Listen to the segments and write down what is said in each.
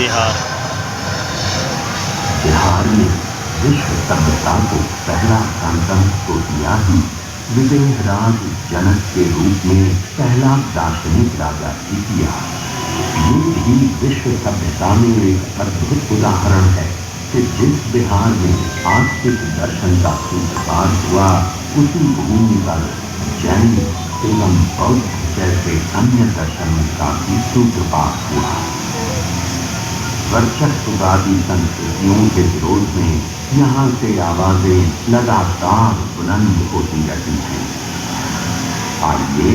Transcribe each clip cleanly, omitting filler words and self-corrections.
बिहार। बिहार ने विश्व सभ्यता को पहला गणतंत्र तो दिया ही, विदेहराज जनक के रूप में पहला दार्शनिक राजा भी किया। ये भी विश्व सभ्यता में एक अद्भुत उदाहरण है कि जिस बिहार में आस्तिक दर्शन का सूत्रपात हुआ, उसी भूमि पर जैन एवं बौद्ध जैसे अन्य दर्शनों का भी सूत्रपात हुआ। वर्चस्ववादी संस्कृतियों के विरोध में यहाँ से आवाजें लगातार बुलंद होती रहती हैं। आइए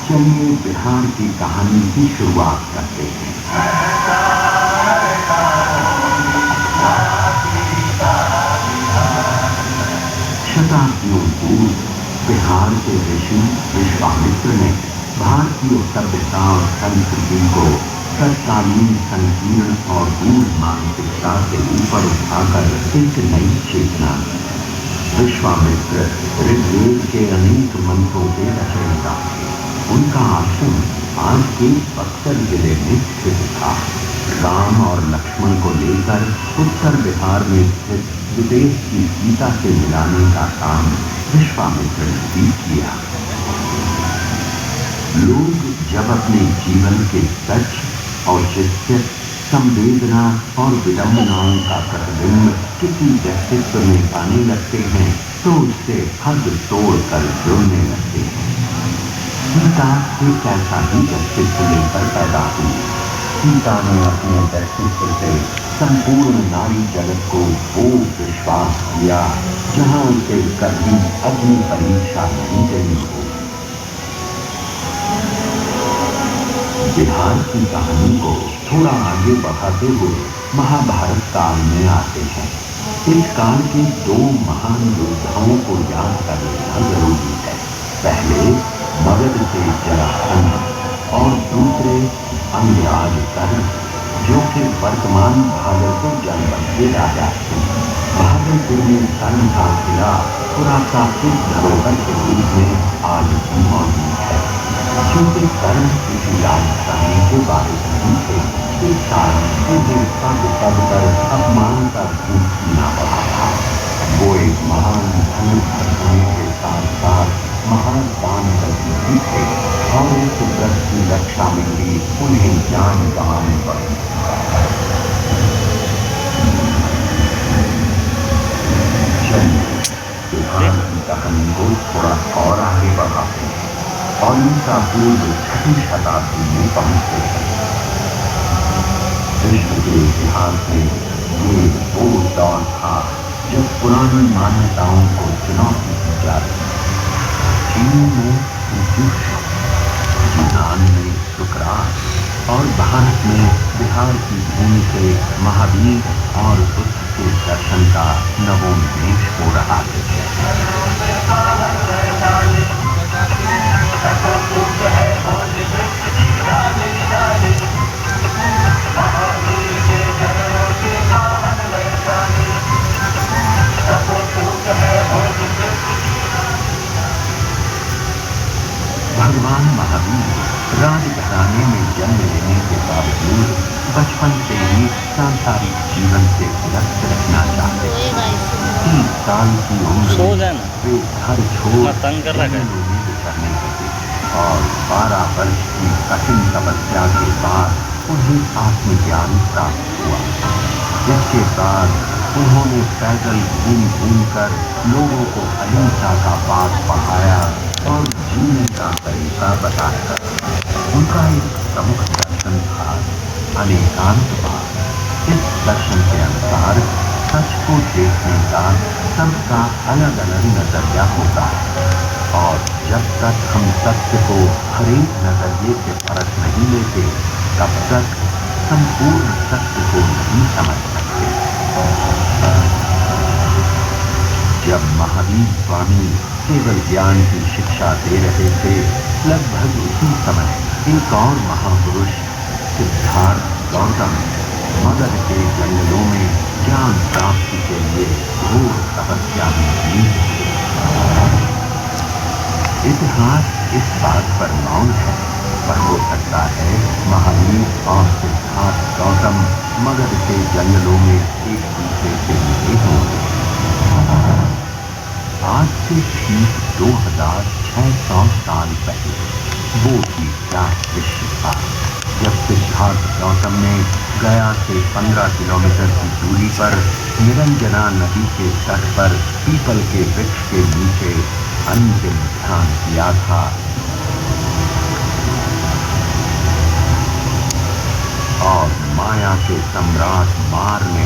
चलिए बिहार की कहानी की शुरुआत करते हैं। शताब्दियों पूर्व बिहार के ऋषि विश्वामित्र ने भारतीय सभ्यता और संस्कृति को तत्कालीन संकीर्ण और दूर मानसिकता से ऊपर उठाकर एक नई चेतना दी। विश्वामित्र ऋग्वेद के अनेक मंत्रों के रचयिता थे। उनका आश्रम आज के बक्सर जिले में स्थित था। राम और लक्ष्मण को लेकर उत्तर बिहार में स्थित विदेश की सीता से मिलाने का काम विश्वामित्र ने भी किया। लोग जब अपने जीवन के सच, औचित्य, संवेदना और विडंबनाओं का प्रतिबिंब किसी व्यक्तित्व में पाने लगते हैं, तो उससे हद तोड़कर जुड़ने लगते हैं। सीता एक ऐसा ही व्यक्तित्व लेकर पैदा हुई। सीता ने अपने व्यक्तित्व से संपूर्ण नारी जगत को वो विश्वास दिया जहां उसे कभी अग्नि परीक्षा नहीं देनी हो। बिहार की कहानी को थोड़ा आगे बढ़ाते हुए महाभारत काल में आते हैं। इस काल के दो महान योद्धाओं को याद कर लेना जरूरी है। पहले मगध से जरासंध और दूसरे अंगराज कर्ण, जो कि वर्तमान भागलपुर जनपद के राजा थे। भागलपुर में कर्ण का किला पुरातात्विक धरोहर के रूप में आज भी मौजूद है। क्योंकि कर्ण किसी राजधानी के बारे नहीं थे, इस कारण उन्हें पद पद पर अपमान का भूत पीना पड़ा था। वो एक महान धनुर्धर होने के साथ साथ महान दानवर्ती भी थे और इस व्रत की रक्षा में भी उन्हें जान गंवानी पड़ी। चलिए बिहार की कहानी को थोड़ा और आगे बढ़ाते हैं और ईसा पूर्व 6वीं शताब्दी में पहुंचते हैं। विश्व के इतिहास में ये वो दौर था जब पुरानी मान्यताओं को चुनौती दी जा रही थी। चीन में कंफ्यूशियस, यूनान में सुकरात और भारत में बिहार की भूमि से महावीर और बुद्ध के दर्शन का नवोन्मेष हो रहा है। भगवान महावीर राजघराने में जन्म लेने के बावजूद बचपन से ही सांसारिक जीवन से विरक्त रहना चाहते थे। 30 साल की उम्र में वे घर छोड़ जंगलों में विचरने लगे और 12 वर्ष की कठिन तपस्या के बाद उन्हें आत्मज्ञान प्राप्त हुआ। इसके बाद उन्होंने पैदल घूम घूम कर लोगों को अहिंसा का पाठ पढ़ाया और जीने का तरीका बताया। उनका एक प्रमुख दर्शन था अनेकांतवाद। इस दर्शन के अनुसार सच को देखने का सबका अलग अलग नजरिया होता है और जब तक हम सत्य को हर एक नजरिए से परख नहीं लेते, तब तक संपूर्ण सत्य को नहीं समझ सकते। जब महावीर स्वामी केवल ज्ञान की शिक्षा दे रहे थे, लगभग उसी समय एक और महापुरुष सिद्धार्थ गौतम मगध के जंगलों में ज्ञान प्राप्ति के लिए घोर तपस्या में लीन थे। इतिहास इस बात पर मौन है, पर हो सकता है महावीर और सिद्धार्थ गौतम मगध के जंगलों में एक दूसरे से मिले होंगे। आज से ठीक 2600 साल पहले वो भी क्या दृश्य था, जब सिद्धार्थ गौतम ने गया से 15 किलोमीटर की दूरी पर निरंजना नदी के तट पर पीपल के वृक्ष के नीचे अंतिम ध्यान किया था। और माया के सम्राट मार ने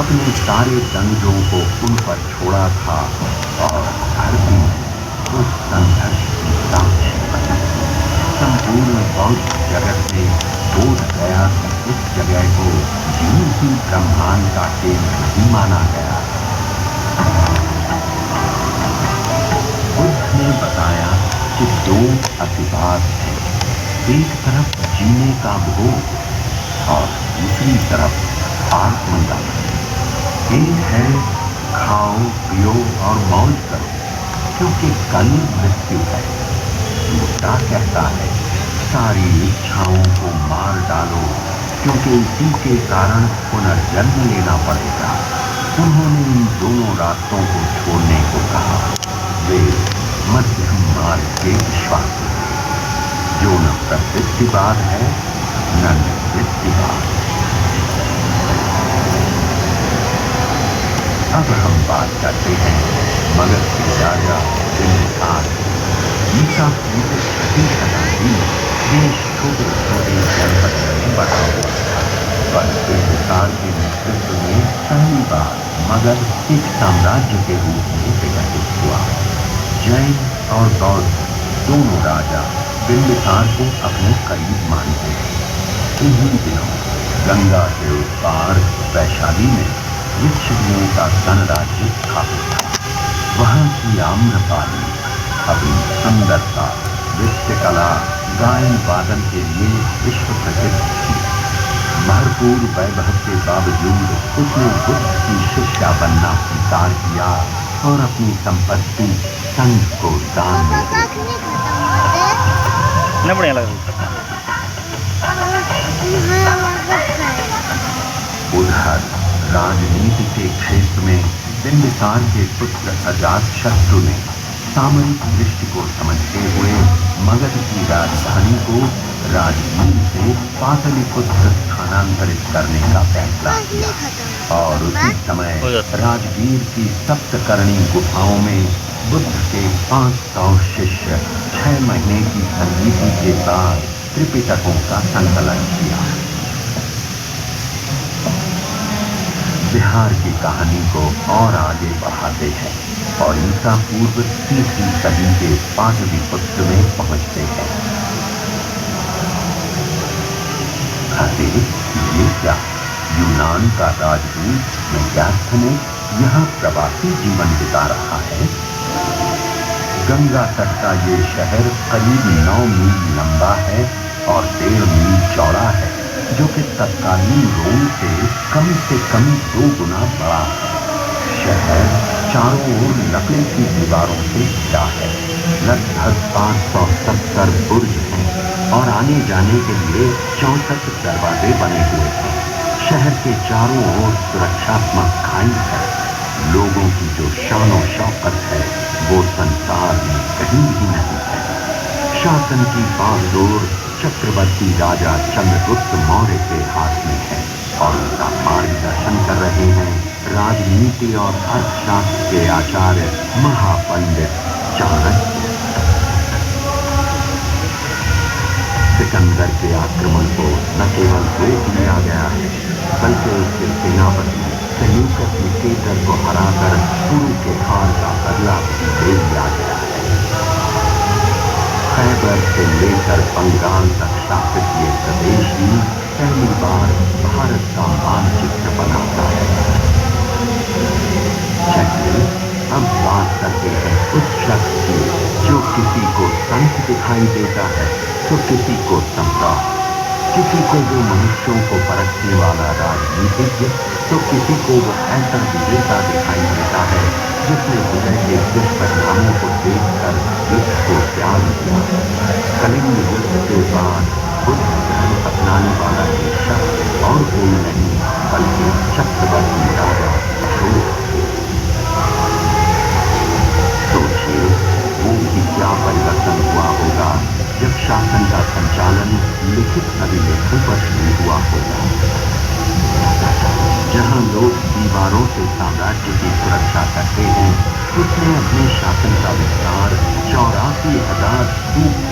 अपने सारे दंगों को उन पर छोड़ा था और धरती उस संघर्ष की साक्षी बनी। संपूर्ण बौद्ध जगत में बोध गया कि इस जगह को जीव ही ब्रह्मांड का केंद्र नहीं माना गया। बुद्ध ने बताया कि दो अतिवाद हैं, एक तरफ जीने का भोग और दूसरी तरफ आत्मदान। एक है खाओ पियो और मौज करो क्योंकि कल मृत्यु है। दूसरा कहता है सारी इच्छाओं को मार डालो क्योंकि इसी के कारण पुनर्जन्म लेना पड़ेगा। उन्होंने इन दोनों रास्तों को छोड़ने को कहा। वे मध्यम मार्ग के विश्वासी थे, जो न प्रवृत्तिवाद है न निवृत्तिवाद। अब हम बात करते हैं मगध के राजा बिंबिसार। ईसा पूर्व 6वीं शताब्दी में देश छोटे छोटे जनपद में बटा हुआ था, पर बिंबिसार के नेतृत्व में पहली बार मगध एक साम्राज्य के रूप में विकसित हुआ। जैन और बौद्ध दोनों राजा बिंबिसार को अपने करीब मानते हैं। इन्हीं दिनों गंगा के उस पार वैशाली में विच्छिन्नों का गणराज्य स्थापित था। वहां की आम्रपाली अपनी सुंदरता, नृत्य कला, गायन वादन के लिए विश्व प्रसिद्ध थी। भरपूर वैभव के बावजूद उसने बुद्ध की शिष्या बनना स्वीकार किया और अपनी संपत्ति संघ को दान में दी। उधर राजनीति के क्षेत्र में बिंबिसार के पुत्र अजातशत्रु ने सामरिक दृष्टि को समझते हुए मगध की राजधानी को राजगीर से पाटलिपुत्र स्थानांतरित करने का फैसला किया और उसी समय राजगीर की सप्तकर्णी गुफाओं में बुद्ध के 500 शिष्य 6 महीने की संगीति के बाद त्रिपिटकों का संकलन किया। बिहार की कहानी को और आगे बढ़ाते हैं और ईसा पूर्व 3वीं सदी के पाटलिपुत्र में पहुंचते हैं। अरे ये क्या, यूनान का राजदूत मेगास्थ ने यहाँ प्रवासी जीवन बिता रहा है। गंगा तट का ये शहर करीब 9 मील लंबा है और 1.5 मील चौड़ा है, जो कि तत्कालीन रोम से कम 2 गुना बड़ा है। शहर चारों ओर लकड़ी की दीवारों से घिरा है। लगभग 570 बुर्ज हैं और आने जाने के लिए 64 दरवाजे बने हुए हैं। शहर के चारों ओर सुरक्षात्मक खाई है। लोगों की जो शान और शौकत है वो संसार में कहीं भी नहीं है। शासन की बागडोर चक्रवर्ती राजा चंद्रगुप्त मौर्य के हाथ में है और उनका मार्गदर्शन कर रहे हैं राजनीति और अर्थशास्त्र के आचार्य महापंडित चाणक्य। सिकंदर के आक्रमण को न केवल रोक लिया गया है, बल्कि उसके सेनापति सेल्यूकस निकेटर को हराकर कुरु के हार का बदला ले लिया गया है। खैबर से लेकर बंगाल तक शासित ये प्रदेश ही पहली बार भारत का मानचित्र बनाता है। चलिए अब बात करते हैं उस शख्स की जो किसी को संत दिखाई देता है तो किसी को सम्राट, किसी को वो मनुष्यों को परखने वाला राजनीतिज्ञ तो किसी को वो ऐसा विजेता दिखाई देता है जिसने विजय के दुष्परिणामों को देखकर युद्ध को त्याग दिया। कलिंग युद्ध के बाद बुद्ध धर्म अपनाने वाला ये शख्स और कोई नहीं बल्कि चक्रवर्ती राजा अशोक थे। सोचिए, वो भी क्या परिवर्तन हुआ होगा जब शासन का संचालन लिखित अभिलेखों पर शुरू हुआ होगा। जहां लोग दीवारों से साम्राज्य की सुरक्षा करते हैं, उसने अपने शासन का विस्तार 84,000 स्तूप